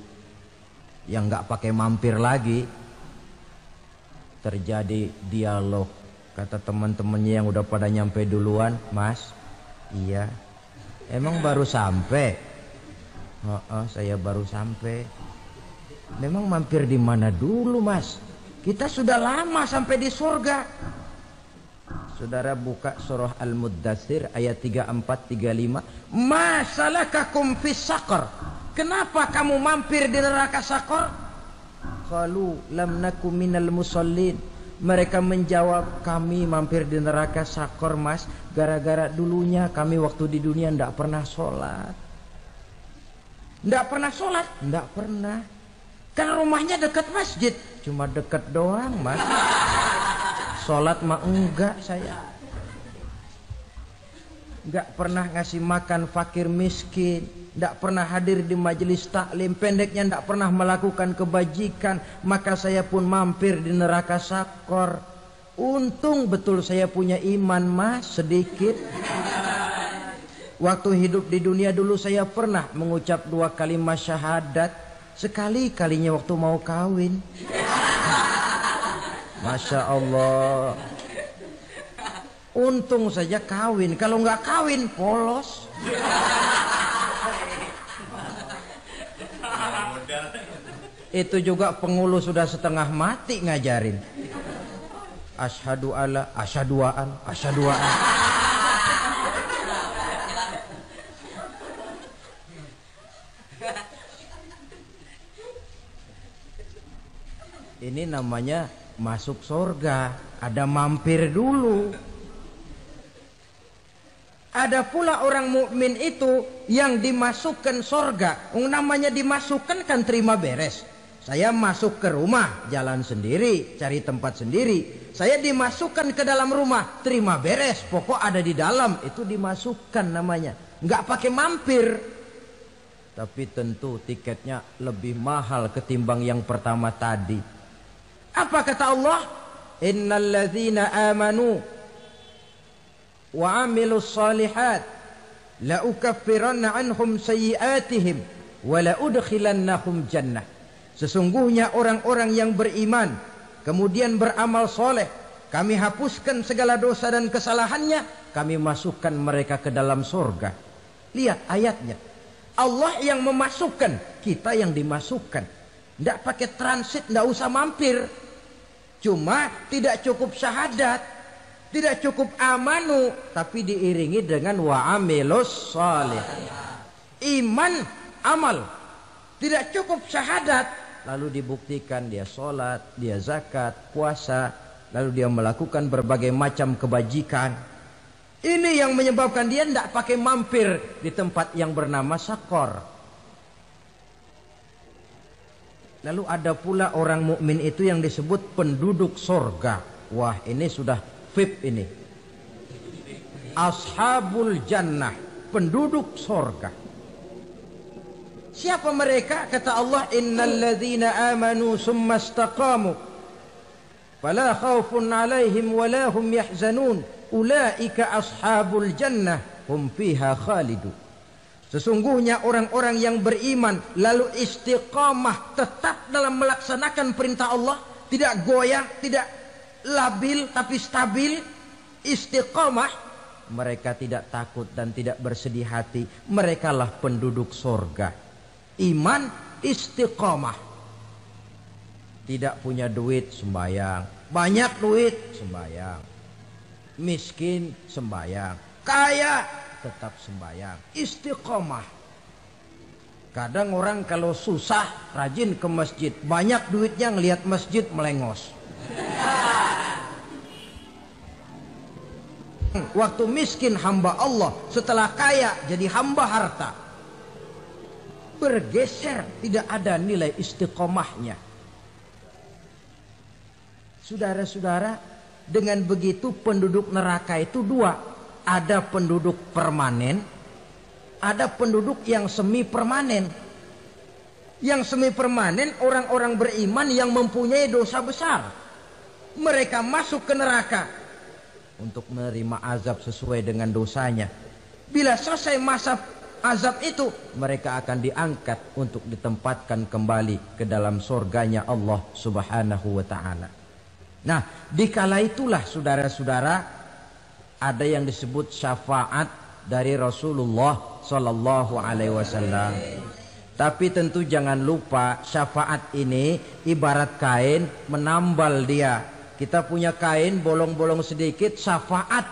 yang nggak pakai mampir lagi. Terjadi dialog. Kata teman-temannya yang udah pada nyampe duluan, Mas, iya, emang baru sampai? Oh, saya baru sampai. Memang mampir di mana dulu, Mas? Kita sudah lama sampai di surga. Saudara buka surah Al-Muddatsir ayat 34-35. Masalakakum fis saqar? Kenapa kamu mampir di neraka Saqar? Qalu lam naku minal musallin. Mereka menjawab, kami mampir di neraka Saqar, Mas, gara-gara dulunya kami waktu di dunia ndak pernah sholat. Ndak pernah sholat? Ndak pernah. Kan rumahnya dekat masjid. Cuma dekat doang, Mas. Sholat mah enggak saya. Enggak pernah ngasih makan fakir miskin. Enggak pernah hadir di majelis taklim. Pendeknya enggak pernah melakukan kebajikan. Maka saya pun mampir di neraka Saqar. Untung betul saya punya iman, Mas, sedikit. Waktu hidup di dunia dulu saya pernah mengucap 2 kalimat syahadat. Sekali-kalinya waktu mau kawin. Masya Allah. Untung saja kawin. Kalau nggak kawin polos. Itu juga penghulu sudah setengah mati ngajarin. Asyhadu alla, asyaduaan, asyaduaan. Ini namanya masuk surga. Ada mampir dulu. Ada pula orang mukmin itu yang dimasukkan surga. Namanya dimasukkan kan terima beres. Saya masuk ke rumah, jalan sendiri, cari tempat sendiri. Saya dimasukkan ke dalam rumah, terima beres. Pokok ada di dalam, itu dimasukkan namanya. Nggak pakai mampir. Tapi tentu tiketnya lebih mahal ketimbang yang pertama tadi. Apa kata Allah? Innal ladzina amanu wa amilus salihat la ukaffiranna anhum sayyi'atihim wa la udkhilannahum jannah. Sesungguhnya orang-orang yang beriman kemudian beramal soleh, kami hapuskan segala dosa dan kesalahannya, kami masukkan mereka ke dalam surga. Lihat ayatnya. Allah yang memasukkan, kita yang dimasukkan. Tidak pakai transit, tidak usah mampir. Cuma tidak cukup syahadat, tidak cukup amanu, tapi diiringi dengan wa amilus salih. Iman, amal. Tidak cukup syahadat, lalu dibuktikan dia sholat, dia zakat, puasa, lalu dia melakukan berbagai macam kebajikan. Ini yang menyebabkan dia tidak pakai mampir di tempat yang bernama Saqar. Lalu ada pula orang mukmin itu yang disebut penduduk surga. Wah, ini sudah VIP ini. Ashabul jannah, penduduk surga. Siapa mereka? Kata Allah, innal ladzina amanu summa istaqamu fala khaufun 'alaihim wala hum yahzanun ulaika ashabul jannah hum fiha khalidun. Sesungguhnya orang-orang yang beriman lalu istiqamah, tetap dalam melaksanakan perintah Allah, tidak goyah, tidak labil tapi stabil, istiqamah, mereka tidak takut dan tidak bersedih hati. Merekalah penduduk surga. Iman, istiqamah. Tidak punya duit, sembayang. Banyak duit, sembayang. Miskin, sembayang. Kaya, tetap sembayang. Istiqamah. Kadang orang kalau susah rajin ke masjid, banyak duitnya ngelihat masjid melengos. Waktu miskin hamba Allah, setelah kaya jadi hamba harta. Bergeser, tidak ada nilai istiqomahnya. Saudara-saudara, dengan begitu penduduk neraka itu dua. Ada penduduk permanen, ada penduduk yang semi permanen. Yang semi permanen orang-orang beriman yang mempunyai dosa besar. Mereka masuk ke neraka untuk menerima azab sesuai dengan dosanya. Bila selesai masa azab itu, mereka akan diangkat untuk ditempatkan kembali ke dalam surganya Allah Subhanahu wa ta'ala. Nah, dikala itulah saudara-saudara, ada yang disebut syafaat dari Rasulullah Sallallahu Alaihi Wasallam. Tapi tentu jangan lupa, syafaat ini ibarat kain menambal dia. Kita punya kain bolong-bolong sedikit, syafaat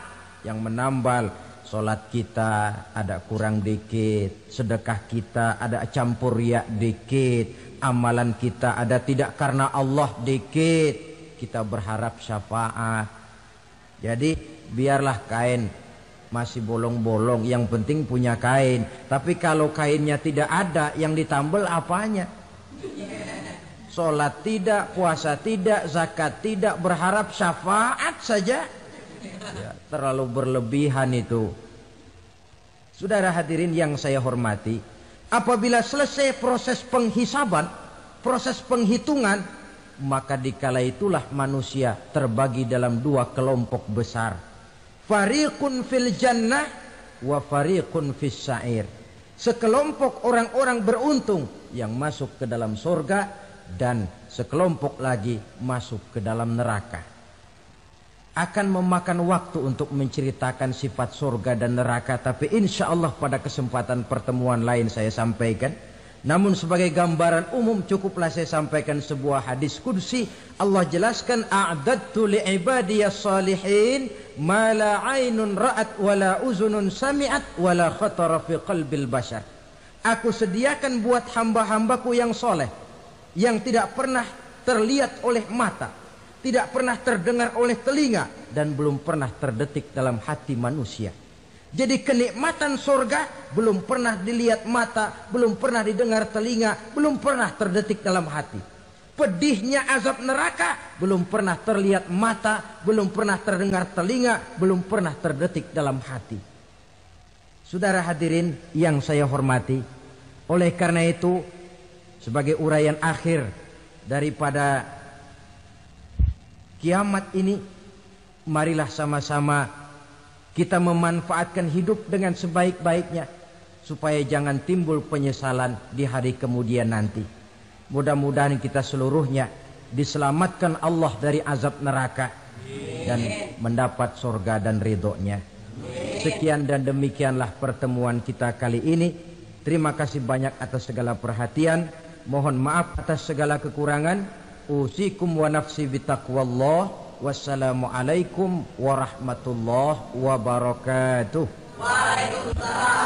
yang menambal. Solat kita ada kurang dikit, sedekah kita ada campur riak dikit, amalan kita ada tidak karena Allah dikit, kita berharap syafaat. Jadi biarlah kain masih bolong-bolong, yang penting punya kain. Tapi kalau kainnya tidak ada, yang ditambal apanya? Solat tidak, puasa tidak, zakat tidak, berharap syafaat saja. Ya, terlalu berlebihan itu. Saudara hadirin yang saya hormati, apabila selesai proses penghisaban, proses penghitungan, maka dikala itulah manusia terbagi dalam dua kelompok besar. Fariqun fil jannah wa fariqun fis sa'ir. Sekelompok orang-orang beruntung yang masuk ke dalam surga, dan sekelompok lagi masuk ke dalam neraka. Akan memakan waktu untuk menceritakan sifat surga dan neraka, tapi insya Allah pada kesempatan pertemuan lain saya sampaikan. Namun sebagai gambaran umum cukuplah saya sampaikan sebuah hadis qudsi. Allah jelaskan, a'dadtu li'ibadiyas salihin ma la 'ainun ra'at wa la uzunun sami'at wa la khatara fi qalbil bashar. Aku sediakan buat hamba-hambaku yang soleh, yang tidak pernah terlihat oleh mata, tidak pernah terdengar oleh telinga, dan belum pernah terdetik dalam hati manusia. Jadi kenikmatan surga belum pernah dilihat mata, belum pernah didengar telinga, belum pernah terdetik dalam hati. Pedihnya azab neraka belum pernah terlihat mata, belum pernah terdengar telinga, belum pernah terdetik dalam hati. Saudara hadirin yang saya hormati, oleh karena itu sebagai uraian akhir daripada kiamat ini, marilah sama-sama kita memanfaatkan hidup dengan sebaik-baiknya, supaya jangan timbul penyesalan di hari kemudian nanti. Mudah-mudahan kita seluruhnya diselamatkan Allah dari azab neraka dan mendapat surga dan ridhonya. Sekian dan demikianlah pertemuan kita kali ini. Terima kasih banyak atas segala perhatian. Mohon maaf atas segala kekurangan. Usikum wa nafsi bitaqwallah. Wassalamualaikum warahmatullahi wabarakatuh. Waalaikumsalam.